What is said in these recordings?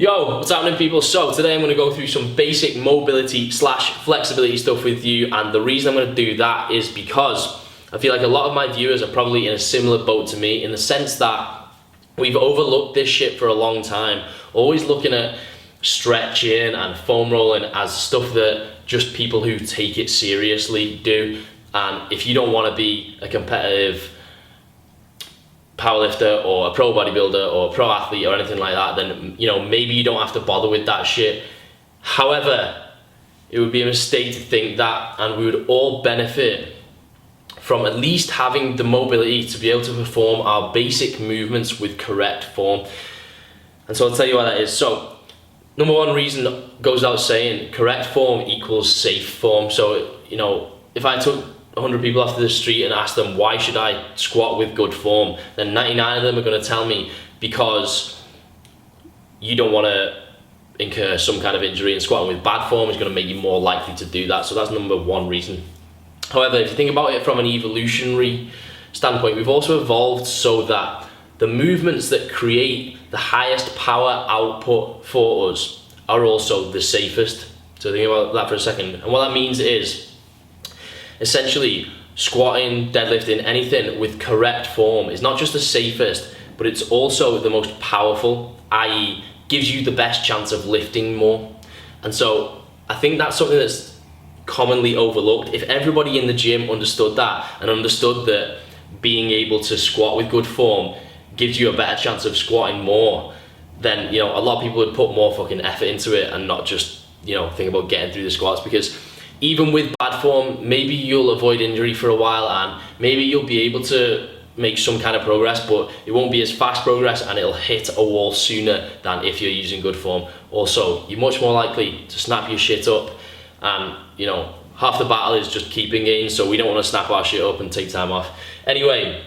Yo, what's happening people? So today I'm going to go through some basic mobility / flexibility stuff with you, and the reason I'm going to do that is because I feel like a lot of my viewers are probably in a similar boat to me, in the sense that we've overlooked this shit for a long time, always looking at stretching and foam rolling as stuff that just people who take it seriously do. And if you don't want to be a competitive powerlifter or a pro bodybuilder or a pro athlete or anything like that, then maybe you don't have to bother with that shit. However, it would be a mistake to think that, and we would all benefit from at least having the mobility to be able to perform our basic movements with correct form. And so I'll tell you why that is. So number one reason goes without saying, correct form equals safe form. So if I took 100 people off the street and asked them why should I squat with good form, then 99 of them are going to tell me because you don't want to incur some kind of injury, and squatting with bad form is going to make you more likely to do that. So that's number one reason. However, if you think about it from an evolutionary standpoint, we've also evolved so that the movements that create the highest power output for us are also the safest. So think about that for a second. And what that means is, essentially, squatting, deadlifting, anything with correct form is not just the safest, but it's also the most powerful, i.e. gives you the best chance of lifting more. And so I think that's something that's commonly overlooked. If everybody in the gym understood that, and understood that being able to squat with good form gives you a better chance of squatting more, then a lot of people would put more fucking effort into it and not just think about getting through the squats. Because even with bad form, maybe you'll avoid injury for a while, and maybe you'll be able to make some kind of progress, but it won't be as fast progress, and it'll hit a wall sooner than if you're using good form. Also, you're much more likely to snap your shit up, and half the battle is just keeping gains, so we don't want to snap our shit up and take time off. Anyway,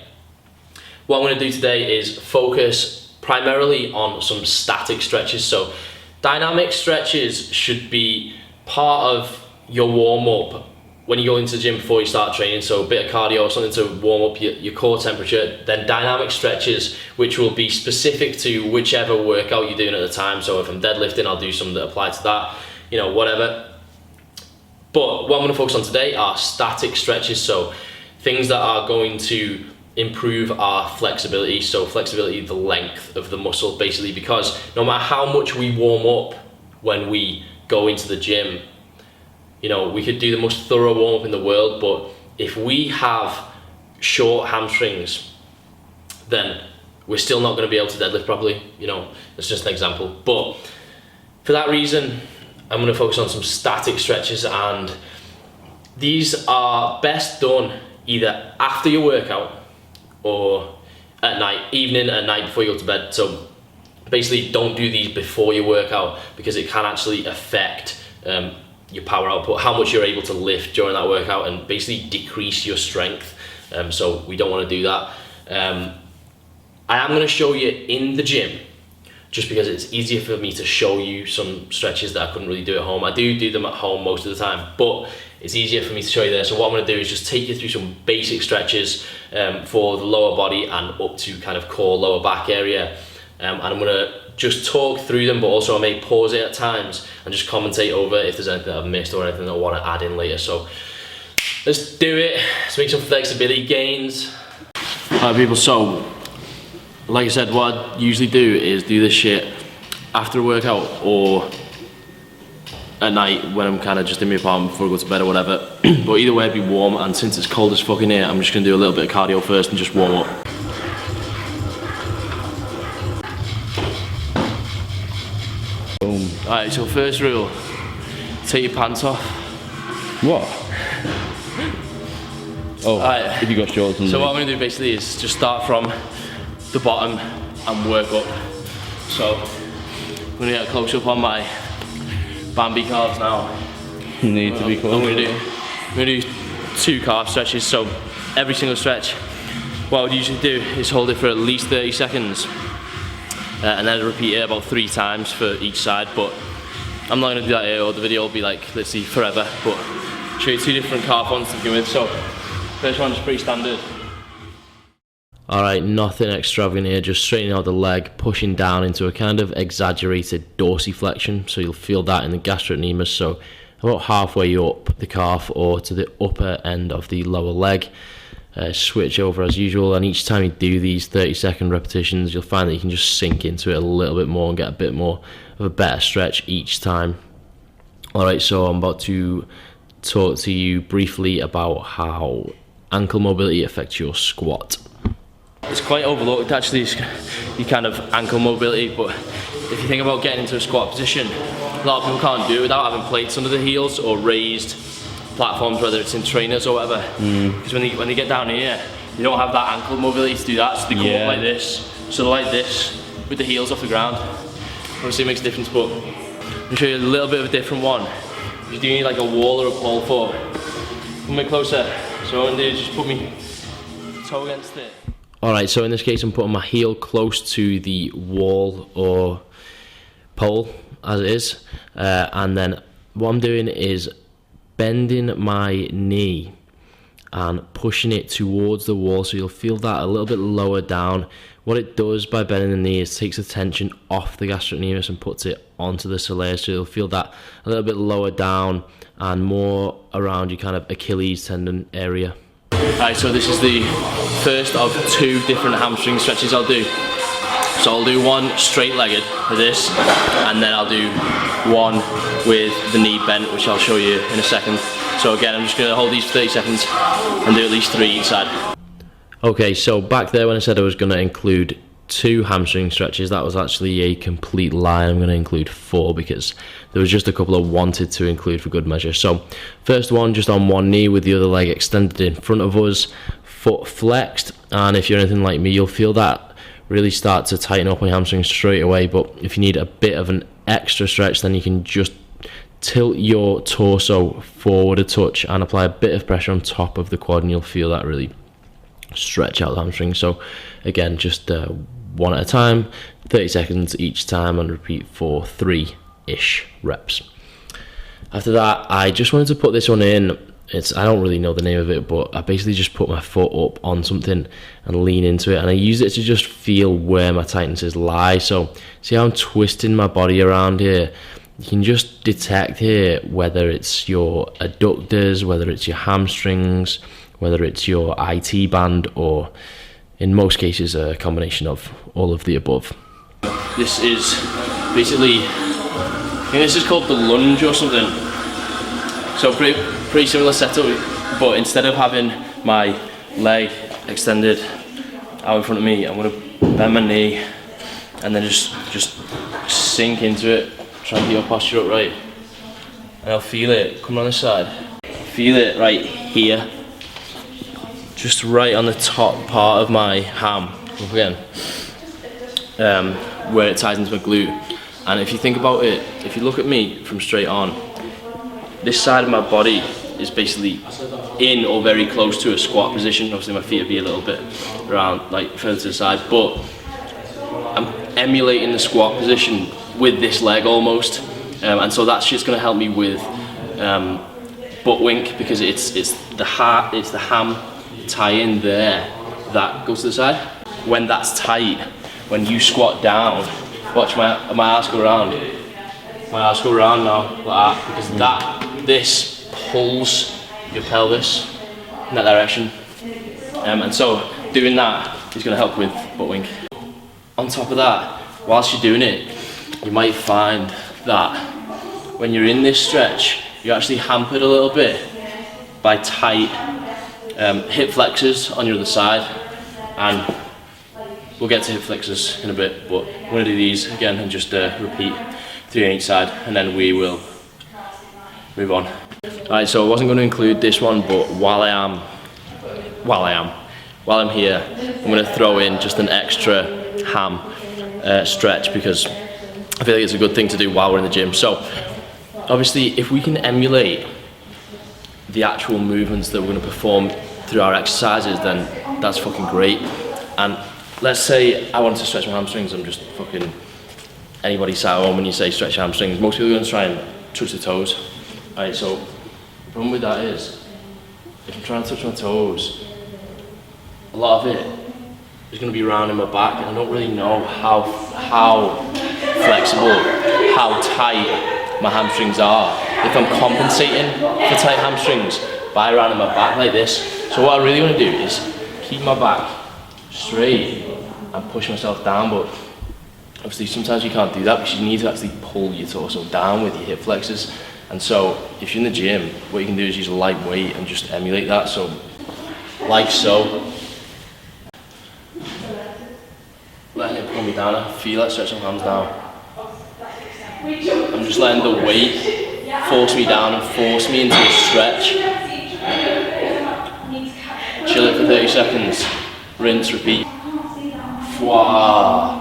what I'm going to do today is focus primarily on some static stretches. So dynamic stretches should be part of your warm-up when you go into the gym before you start training. So a bit of cardio or something to warm up your core temperature. Then dynamic stretches, which will be specific to whichever workout you're doing at the time. So if I'm deadlifting, I'll do some that apply to that, whatever. But what I'm going to focus on today are static stretches, so things that are going to improve our flexibility. So flexibility, the length of the muscle, basically, because no matter how much we warm up when we go into the gym, we could do the most thorough warm up in the world, but if we have short hamstrings, then we're still not going to be able to deadlift properly. That's just an example. But for that reason, I'm going to focus on some static stretches, and these are best done either after your workout or at night, evening and night before you go to bed. So basically, don't do these before your workout, because it can actually affect your power output, how much you're able to lift during that workout, and basically decrease your strength. So we don't want to do that. I am going to show you in the gym, just because it's easier for me to show you some stretches that I couldn't really do at home. I do them at home most of the time, but it's easier for me to show you there. So what I'm going to do is just take you through some basic stretches for the lower body and up to kind of core lower back area. And I'm going to just talk through them, but also I may pause it at times and just commentate over if there's anything that I've missed or anything that I want to add in later. So let's do it. Let's make some flexibility gains. Alright people, so like I said, what I usually do is do this shit after a workout or at night when I'm kind of just in my apartment before I go to bed or whatever. But either way, it'd be warm, and since it's cold as fucking here, I'm just going to do a little bit of cardio first and just warm up. Boom. Alright, so first rule, take your pants off. What? Oh, Alright, if you got shorts on. So what I'm going to do basically is just start from the bottom and work up. So I'm going to get a close up on my Bambi calves now. You need to be close. I'm going to do 2 calf stretches. So every single stretch, what I would usually do is hold it for at least 30 seconds. And then repeat it about 3 times for each side, but I'm not going to do that here, or the video will be like, let's see, forever. But show you 2 different calf ones to begin with. So first one's pretty standard. Alright, nothing extravagant here, just straightening out the leg, pushing down into a kind of exaggerated dorsiflexion, so you'll feel that in the gastrocnemius, so about halfway up the calf or to the upper end of the lower leg. Switch over as usual, and each time you do these 30-second repetitions, you'll find that you can just sink into it a little bit more and get a bit more of a better stretch each time. Alright, so I'm about to talk to you briefly about how ankle mobility affects your squat. It's quite overlooked actually, your kind of ankle mobility, but if you think about getting into a squat position, a lot of people can't do it without having plates under the heels or raised platforms, whether it's in trainers or whatever. Because when they get down here, you don't have that ankle mobility to do that, so they go up like this, so like this, with the heels off the ground. Obviously it makes a difference, but I'll show you a little bit of a different one. If you do need like a wall or a pole for, come a bit closer. So what I'm gonna do is just put my toe against it. Alright, so in this case I'm putting my heel close to the wall or pole as it is, and then what I'm doing is bending my knee and pushing it towards the wall, so you'll feel that a little bit lower down. What it does by bending the knee is takes the tension off the gastrocnemius and puts it onto the soleus, so you'll feel that a little bit lower down and more around your kind of Achilles tendon area. Alright, so this is the first of 2 different hamstring stretches I'll do. So I'll do one straight-legged for this, and then I'll do one with the knee bent, which I'll show you in a second. So again, I'm just going to hold these for 30 seconds and do at least 3 each side. Okay, so back there when I said I was going to include 2 hamstring stretches, that was actually a complete lie. I'm going to include 4 because there was just a couple I wanted to include for good measure. So first one, just on one knee with the other leg extended in front of us, foot flexed, and if you're anything like me, you'll feel that really start to tighten up on your hamstrings straight away. But if you need a bit of an extra stretch, then you can just tilt your torso forward a touch and apply a bit of pressure on top of the quad, and you'll feel that really stretch out the hamstring. So again, just one at a time, 30 seconds each time, and repeat for 3-ish reps. After that, I just wanted to put this one in. I don't really know the name of it, but I basically just put my foot up on something and lean into it, and I use it to just feel where my tightnesses lie. So see how I'm twisting my body around here? You can just detect here whether it's your adductors, whether it's your hamstrings, whether it's your IT band, or in most cases a combination of all of the above. This is basically, I think this is called the lunge or something. So pretty similar setup, but instead of having my leg extended out in front of me, I'm going to bend my knee and then just sink into it, try and get your posture up right. And I'll feel it come on the side. Feel it right here, just right on the top part of my ham, again, where it ties into my glute. And if you think about it, if you look at me from straight on, this side of my body is basically in or very close to a squat position. Obviously my feet would be a little bit around, like further to the side, but I'm emulating the squat position with this leg almost, and so that's just going to help me with butt wink, because it's the ham tie in there that goes to the side. When that's tight, when you squat down, watch my ass go around. My ass go around now like that, because this pulls your pelvis in that direction, and so doing that is going to help with butt wink. On top of that, whilst you're doing it, you might find that when you're in this stretch, you're actually hampered a little bit by tight hip flexors on your other side, and we'll get to hip flexors in a bit, but I'm going to do these again and just repeat 3 on each side, and then we will move on. Alright, so I wasn't going to include this one, but while I'm here, I'm going to throw in just an extra ham stretch, because I feel like it's a good thing to do while we're in the gym. So obviously, if we can emulate the actual movements that we're going to perform through our exercises, then that's fucking great. And let's say I want to stretch my hamstrings. I'm just fucking, anybody sat at home when you say stretch your hamstrings, most people are going to try and touch the toes. Alright, so the problem with that is, if I'm trying to touch my toes, a lot of it is going to be rounding my back, and I don't really know how flexible, how tight my hamstrings are. If I'm compensating for tight hamstrings by rounding my back like this. So what I really want to do is keep my back straight and push myself down, but obviously sometimes you can't do that because you need to actually pull your torso down with your hip flexors. And so if you're in the gym, what you can do is use a light weight and just emulate that. So like so, letting it pull me down. I feel like stretching my hands down. I'm just letting the weight force me down and force me into a stretch. Chill it for 30 seconds, rinse, repeat. Wow.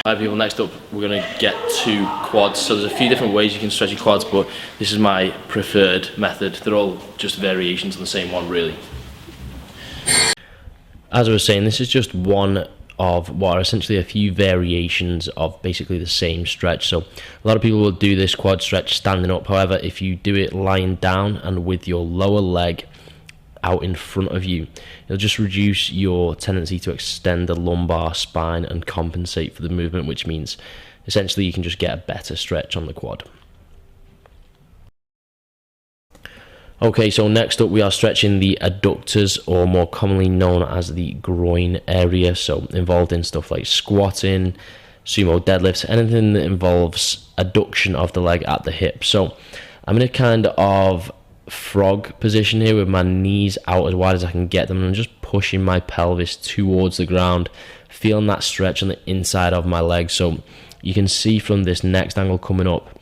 Alright people, next up we're going to get to quads. So there's a few different ways you can stretch your quads, but this is my preferred method. They're all just variations on the same one really. As I was saying, this is just one of what are essentially a few variations of basically the same stretch. So a lot of people will do this quad stretch standing up. However, if you do it lying down and with your lower leg out in front of you, it'll just reduce your tendency to extend the lumbar spine and compensate for the movement, which means essentially you can just get a better stretch on the quad. Okay, so next up we are stretching the adductors, or more commonly known as the groin area. So involved in stuff like squatting, sumo deadlifts, anything that involves adduction of the leg at the hip. So I'm in a kind of frog position here with my knees out as wide as I can get them, and I'm just pushing my pelvis towards the ground, feeling that stretch on the inside of my leg. So you can see from this next angle coming up,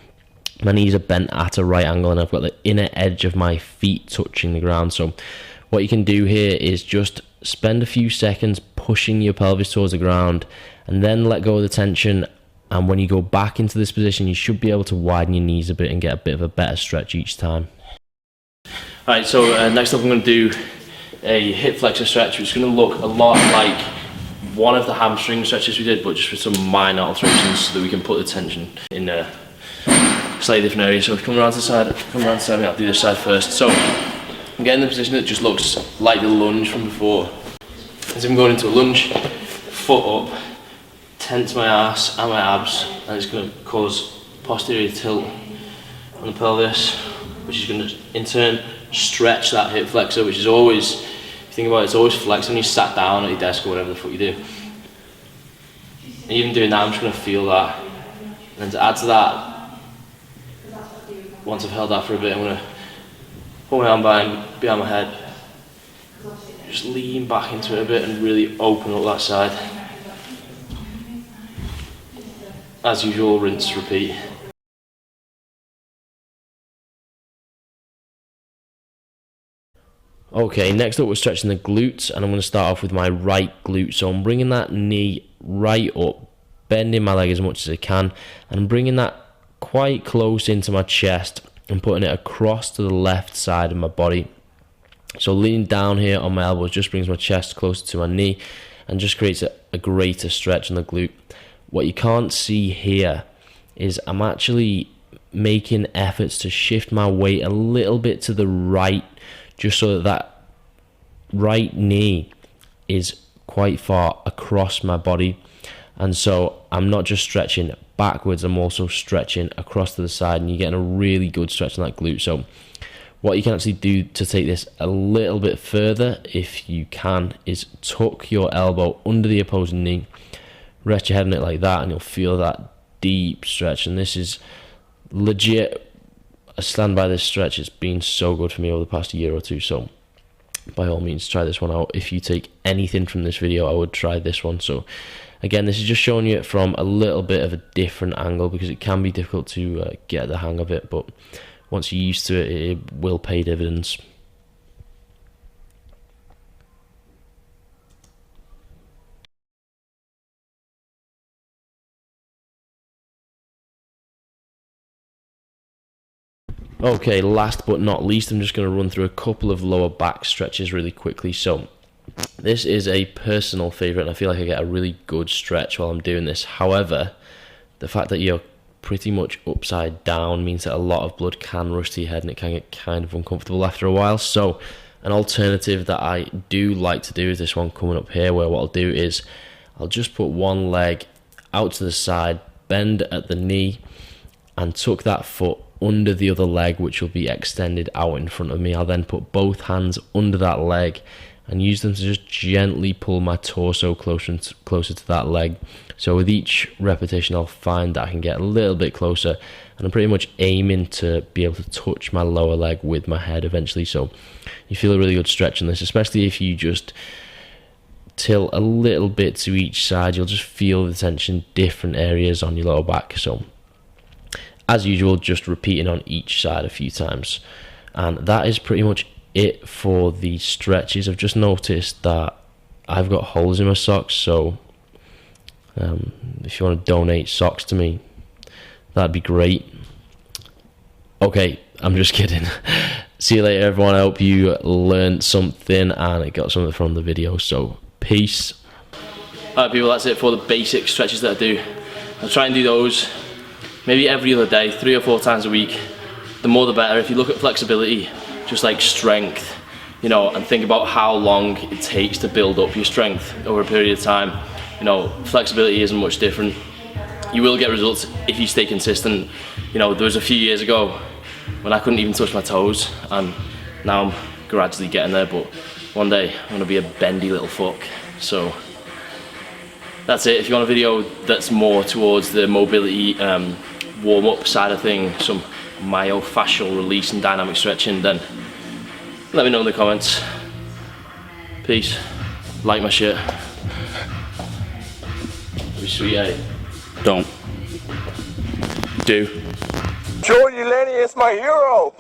my knees are bent at a right angle and I've got the inner edge of my feet touching the ground. So what you can do here is just spend a few seconds pushing your pelvis towards the ground and then let go of the tension, and when you go back into this position you should be able to widen your knees a bit and get a bit of a better stretch each time. Alright, so next up I'm going to do a hip flexor stretch, which is going to look a lot like one of the hamstring stretches we did, but just with some minor alterations so that we can put the tension in a slightly different area. So come around to the side, I'll do this side first. So I'm getting in the position that just looks like the lunge from before. As I'm going into a lunge, foot up, tense my ass and my abs, and it's going to cause posterior tilt on the pelvis, which is going to in turn stretch that hip flexor, which is always, if you think about it, it's always flexed when you sat down at your desk or whatever the fuck you do. And even doing that, I'm just going to feel that. And then to add to that, once I've held that for a bit, I'm going to pull my arm behind my head, just lean back into it a bit and really open up that side. As usual, rinse, repeat. Okay, next up we're stretching the glutes, and I'm going to start off with my right glute. So I'm bringing that knee right up, bending my leg as much as I can, and I'm bringing that quite close into my chest and putting it across to the left side of my body. So leaning down here on my elbows just brings my chest closer to my knee and just creates a greater stretch on the glute. What you can't see here is I'm actually making efforts to shift my weight a little bit to the right, just so that right knee is quite far across my body. And so I'm not just stretching backwards, I'm also stretching across to the side, and you're getting a really good stretch on that glute. So what you can actually do to take this a little bit further, if you can, is tuck your elbow under the opposing knee, rest your head on it like that, and you'll feel that deep stretch. And this is legit, I stand by this stretch. It's been so good for me over the past year or two, so by all means try this one out. If you take anything from this video, I would try this one. So again, this is just showing you it from a little bit of a different angle because it can be difficult to get the hang of it, but once you're used to it, it will pay dividends. Okay, last but not least, I'm just going to run through a couple of lower back stretches really quickly. So this is a personal favourite, and I feel like I get a really good stretch while I'm doing this. However, the fact that you're pretty much upside down means that a lot of blood can rush to your head and it can get kind of uncomfortable after a while. So An alternative that I do like to do is this one coming up here, where what I'll do is I'll just put one leg out to the side, bend at the knee, and tuck that foot under the other leg, which will be extended out in front of me. I'll then put both hands under that leg and use them to just gently pull my torso closer to that leg. So with each repetition, I'll find that I can get a little bit closer, and I'm pretty much aiming to be able to touch my lower leg with my head eventually. So you feel a really good stretch in this, especially if you just tilt a little bit to each side. You'll just feel the tension different areas on your lower back. So as usual, just repeating on each side a few times. And that is pretty much it for the stretches. I've just noticed that I've got holes in my socks, so if you want to donate socks to me, that'd be great. Okay, I'm just kidding. See you later, everyone. I hope you learned something and got something from the video. So peace. Alright people, that's it for the basic stretches that I do. I'll try and do those maybe every other day, 3 or 4 times a week. The more the better. If you look at flexibility, just like strength, you know, and think about how long it takes to build up your strength over a period of time, you know, flexibility isn't much different. You will get results if you stay consistent. You know, there was a few years ago when I couldn't even touch my toes, and now I'm gradually getting there, but one day I'm gonna be a bendy little fuck. So that's it. If you want a video that's more towards the mobility warm-up side of things, some myofascial release and dynamic stretching, then let me know in the comments. Peace. Like my shit. Be sweet, eh? Don't. Do. Delaney is my hero.